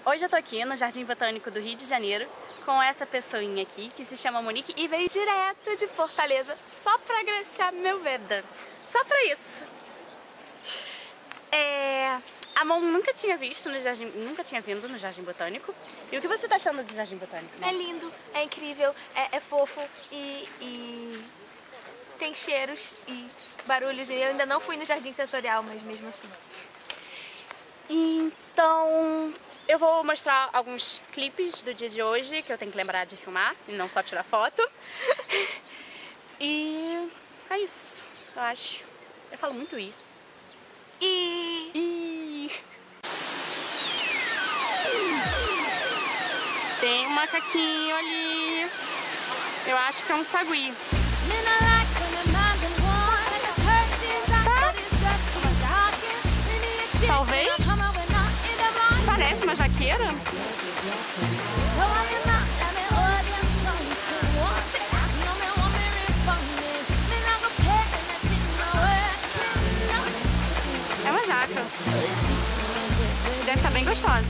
Hoje eu tô aqui no Jardim Botânico do Rio de Janeiro com essa pessoinha aqui que se chama Monique e veio direto de Fortaleza só pra agraciar meu Veda. Só pra isso. A Mon nunca tinha visto no Jardim, nunca tinha vindo no Jardim Botânico. E o que você tá achando do Jardim Botânico? É lindo, é incrível, é fofo e tem cheiros e barulhos. E eu ainda não fui no Jardim Sensorial, mas mesmo assim. Então, eu vou mostrar alguns clipes do dia de hoje que eu tenho que lembrar de filmar e não só tirar foto. E é isso, eu acho. Eu falo muito i. Tem um macaquinho ali. Eu acho que é um sagui. Talvez. Isso parece uma jaqueira. É uma jaca. Deve estar bem gostosa.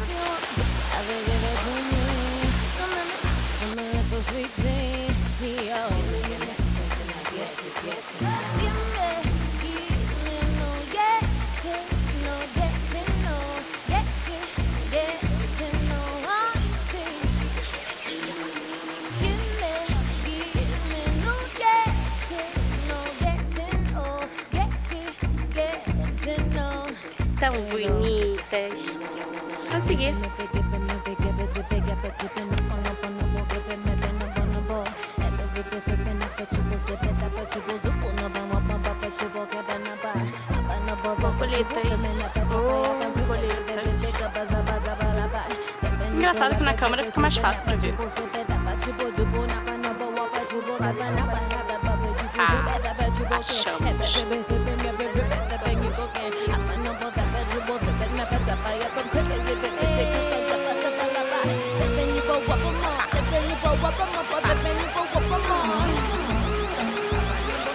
Tão bonitas. Consegui. Engraçado que na câmera fica mais fácil pra ver. Achamos.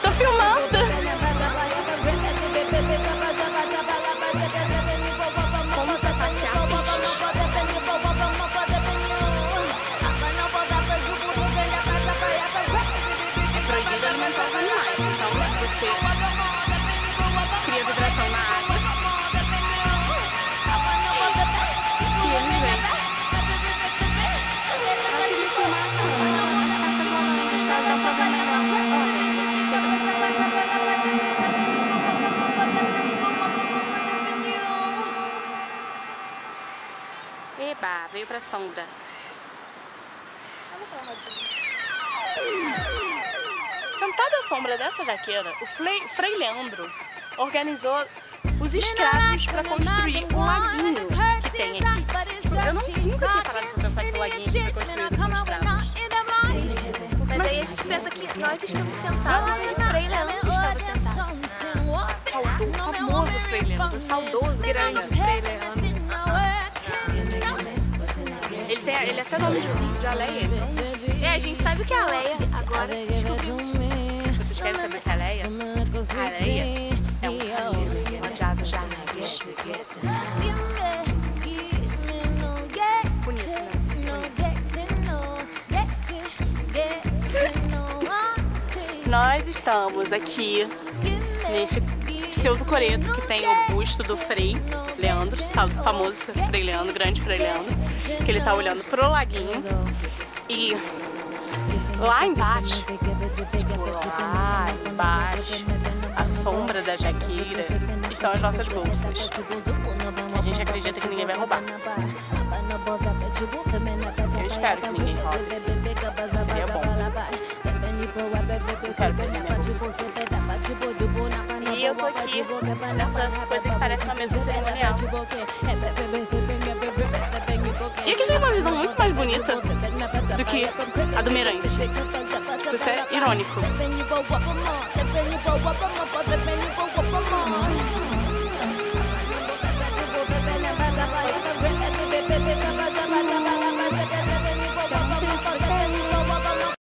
Tô filmando! Como tá passear? É proibido alimentar os animais, então você cria vibração na água e eles vêm. Eba, veio pra sombra. Sentado à sombra dessa jaqueira, o Frei Leandro organizou os escravos para construir um laguinho que tem aqui. Eu nunca tinha parado pra pensar que o laguinho foi construído com escravos. Mas aí a gente pensa que nós estamos sentados e o Frei Leandro estava sentado. O famoso Frei Leandro, o saudoso grande Frei Leandro. Ele é até nome de Aleia. A gente sabe o que é Aleia agora. Descobrimos. Vocês querem saber o que é Aleia? A Aleia é um camelo rodeado de árvores. Bonito, né? Nós estamos aqui nesse pseudo-coreto que tem o busto do Frei Leandro, famoso Frei Leandro, grande Frei Leandro, que ele tá olhando pro laguinho. E lá embaixo, a sombra da jaqueira, estão as nossas bolsas. A gente acredita que ninguém vai roubar. Eu espero que ninguém roube. Seria bom. Eu quero perder minha bolsa. E eu tô aqui nessa coisa que parece uma mesa cerimonial. E aqui tem uma visão muito mais bonita do que a do Mirante. Isso é irônico.